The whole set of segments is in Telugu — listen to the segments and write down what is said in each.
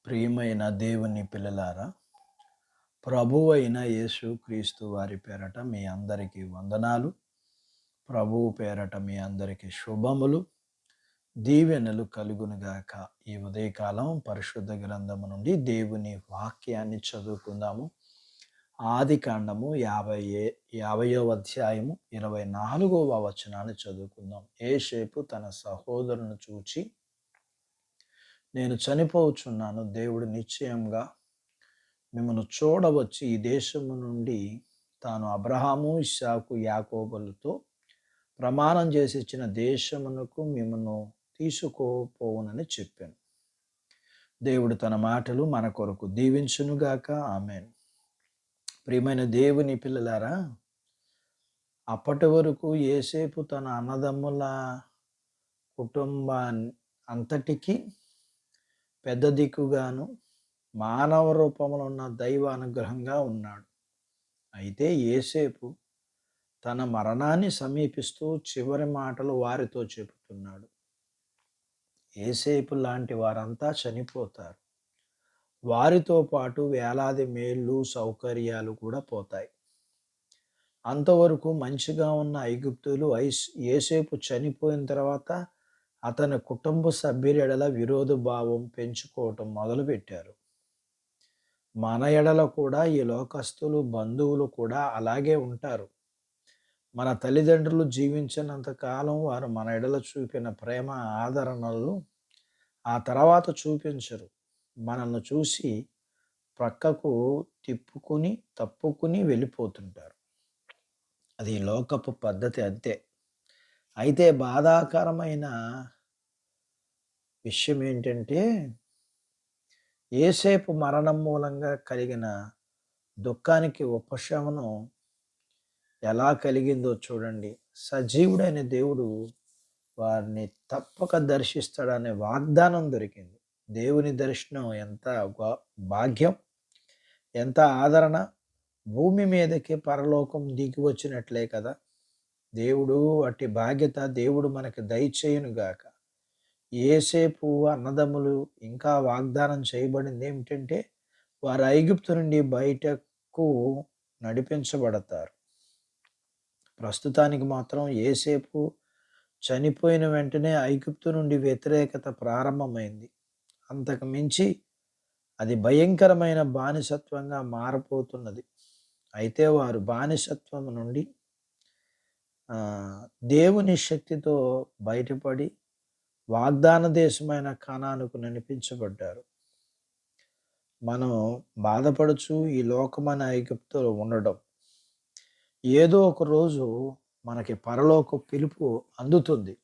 ప్రియమైన దేవుని పిల్లలారా, ప్రభువైన యేసు క్రీస్తు వారి పేరట మీ అందరికీ వందనాలు. ప్రభువు పేరట మీ అందరికీ శుభములు, దీవెనలు కలుగునుగాక. ఈ ఉదయకాలం పరిశుద్ధ గ్రంథము నుండి దేవుని వాక్యాన్ని చదువుకుందాము. ఆది కాండము 50వ అధ్యాయము 24వ వచనాన్ని చదువుకుందాం. యోసేపు తన సహోదరుని చూచి, నేను చనిపోవచ్చున్నాను, దేవుడు నిశ్చయంగా మిమ్మల్ని చూడవచ్చి ఈ దేశము నుండి తాను అబ్రహాము, ఇస్సాకు, యాకోబులతో ప్రమాణం చేసి ఇచ్చిన దేశమునకు మిమ్మల్ని తీసుకుపోవునని చెప్పాను. దేవుడు తన మాటలు మన కొరకు దీవించునుగాక. ఆమేన్. ప్రియమైన దేవుని పిల్లలారా, అప్పటి వరకు యోసేపు తన అన్నదమ్ముల కుటుంబాన్ని అంతటికీ పెద్ద దిక్కుగాను మానవ రూపంలో ఉన్న దైవ అనుగ్రహంగా ఉన్నాడు. అయితే యోసేపు తన మరణాన్ని సమీపిస్తూ చివరి మాటలు వారితో చెబుతున్నాడు. యోసేపు లాంటి వారంతా చనిపోతారు. వారితో పాటు వేలాది మేళ్ళు, సౌకర్యాలు కూడా పోతాయి. అంతవరకు మంచిగా ఉన్న ఐగుప్తులు యోసేపు చనిపోయిన తర్వాత అతని కుటుంబ సభ్యుల ఎడల విరోధ భావం పెంచుకోవటం మొదలుపెట్టారు. మన ఎడల కూడా ఈ లోకస్తులు, బంధువులు కూడా అలాగే ఉంటారు. మన తల్లిదండ్రులు జీవించినంత కాలం వారు మన ఎడల చూపిన ప్రేమ, ఆదరణలు ఆ తర్వాత చూపించరు. మనల్ని చూసి ప్రక్కకు తప్పుకుని వెళ్ళిపోతుంటారు. అది లోకపు పద్ధతి, అంతే. అయితే బాధాకరమైన విషయం ఏంటంటే, యోసేపు మరణం మూలంగా కలిగిన దుఃఖానికి ఉపశమనం ఎలా కలిగిందో చూడండి. సజీవుడైన దేవుడు వారిని తప్పక దర్శిస్తాడనే వాగ్దానం దొరికింది. దేవుని దర్శనం ఎంత భాగ్యం, ఎంత ఆదరణ. భూమి మీదకి పరలోకం దిగి వచ్చినట్లే కదా. దేవుడు అట్టి భాగ్యత దేవుడు మనకి దయచేయునుగాక. యోసేపు అన్నదమ్ములు ఇంకా వాగ్దానం చేయబడింది ఏమిటంటే, వారు ఐగుప్తు నుండి బయటకు నడిపించబడతారు. ప్రస్తుతానికి మాత్రం యోసేపు చనిపోయిన వెంటనే ఐగుప్తు నుండి వ్యతిరేకత ప్రారంభమైంది. అంతకు మించి అది భయంకరమైన బానిసత్వంగా మారపోతున్నది. అయితే వారు బానిసత్వం నుండి దేవుని శక్తితో బయటపడి వాగ్దాన దేశమైన కానానుకు నడిపించబడ్డారు. మనం బాధపడుచు ఈ లోకమైన ఐగుప్తులో ఉండడం, ఏదో ఒక రోజు మనకి పరలోక పిలుపు అందుతుంది.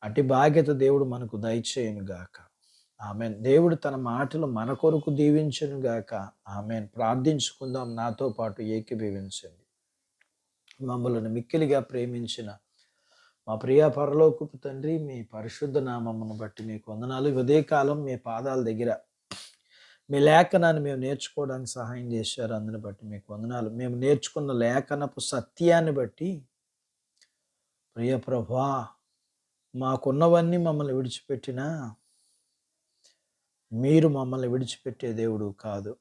అట్టి బాధ్యత దేవుడు మనకు దయచేయునుగాక. ఆమెన్. దేవుడు తన మాటలు మన కొరకు దీవించునుగాక. ఆమెన్. ప్రార్థించుకుందాం. నాతో పాటు ఏకీభవించండి. మమ్మల్ని మిక్కిలిగా ప్రేమించిన మా ప్రియ పరలోకపు తండ్రి, మీ పరిశుద్ధ నామమును బట్టి మీకు వందనాలు. ఉదయకాలం మీ పాదాల దగ్గర మీ లేఖనాన్ని మేము నేర్చుకోవడానికి సహాయం చేశారు. అందుని బట్టి మీకు వందనాలు. మేము నేర్చుకున్న లేఖనపు సత్యాన్ని బట్టి ప్రియ ప్రభువా, మాకున్నవన్నీ మమ్మల్ని విడిచిపెట్టినా మీరు మమ్మల్ని విడిచిపెట్టే దేవుడు కాదు.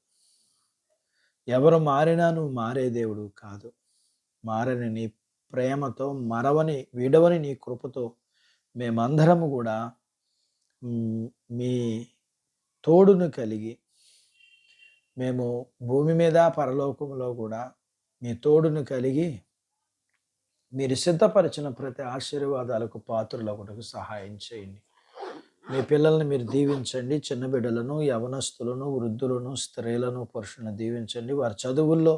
ఎవరు మారినా నువ్వు మారే దేవుడు కాదు. మారని నీ ప్రేమతో, విడవని నీ కృపతో మేమందరము కూడా మీ తోడును కలిగి, మేము భూమి మీద పరలోకంలో కూడా మీ తోడును కలిగి మీరు సిద్ధపరిచిన ప్రతి ఆశీర్వాదాలకు పాత్రులగుటకు సహాయం చేయండి. మీ పిల్లల్ని మీరు దీవించండి. చిన్న బిడ్డలను, యవనస్తులను, వృద్ధులను, స్త్రీలను, పురుషులను దీవించండి. వారి చదువుల్లో,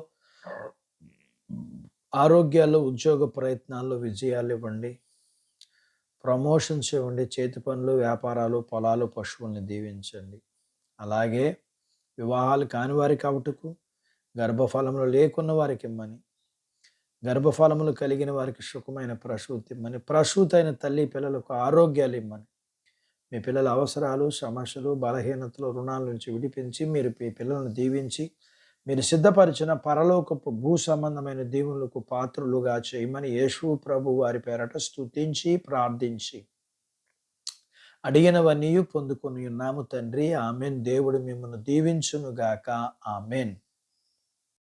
ఆరోగ్యాల్లో, ఉద్యోగ ప్రయత్నాల్లో విజయాలు ఇవ్వండి. ప్రమోషన్స్ ఇవ్వండి. చేతి పనులు, వ్యాపారాలు, పొలాలు, పశువుల్ని దీవించండి. అలాగే వివాహాలు కాని వారికి అవుటకు, గర్భఫలములు లేకున్న వారికి ఇమ్మని, గర్భఫలములు కలిగిన వారికి సుఖమైన ప్రసూతి ఇమ్మని, ప్రసూతైన తల్లి పిల్లలకు ఆరోగ్యాలు ఇమ్మని, మీ పిల్లల అవసరాలు, సమస్యలు, బలహీనతలు, రుణాల నుంచి విడిపించి మీరు మీ పిల్లలను దీవించి మీరు సిద్ధపరిచిన పరలోకపు భూ సంబంధమైన దీవులకు పాత్రులుగా చేయమని యేసు ప్రభు వారి పేరట స్తుతించి ప్రార్థించి అడిగినవన్నీ పొందుకొని ఉన్నాము తండ్రి. ఆమెన్. దేవుడు మిమ్మల్ని దీవించును గాక. ఆమెన్.